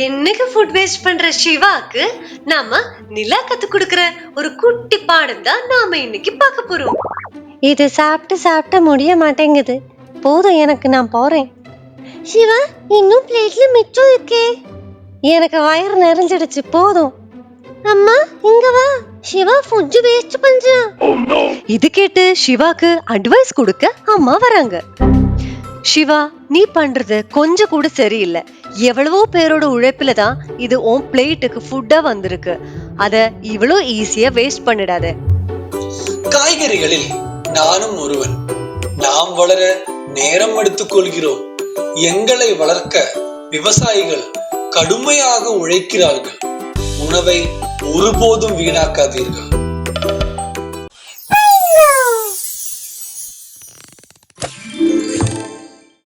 என்னைக்கு food waste பண்ற சிவாக்கு நாம நிலா கத்து கொடுக்கிற ஒரு குட்டி பாடம் தான் நாம இன்னைக்கு பார்க்க போறோம். இது சாப்பிட்டு சாப்பிட்டு முடிய மாட்டேங்குது. போதும், எனக்கு நான் போறேன். சிவா, இன்னும் பிளேட்ல மிச்சம் இருக்கே. எனக்கு வயிறு நிறைஞ்சிடுச்சு, போதும். அம்மா இங்க வா, சிவா ஃபுட் வேஸ்ட் பண்றான். இது கேட்டு சிவாக்கு அட்வைஸ் கொடுக்க அம்மா வராங்க. சிவா, நீ பண்றது கொஞ்சம் கூட சரியில்லை. எவ்வளவோ பேரோட உழைப்புல தான் இது உன் பிளேட்டுக்கு ஃபுட்டா வந்திருக்கு. அத இவ்வளோ ஈஸியா வேஸ்ட் பண்ணிடாத. காய்கறிகளில் நானும் ஒருவன். நாம் வளர நேரம் எடுத்துக் கொள்கிறோம். எங்களை வளர்க்க விவசாயிகள் கடுமையாக உழைக்கிறார்கள். உணவை ஒருபோதும் வீணாக்காதீர்கள்.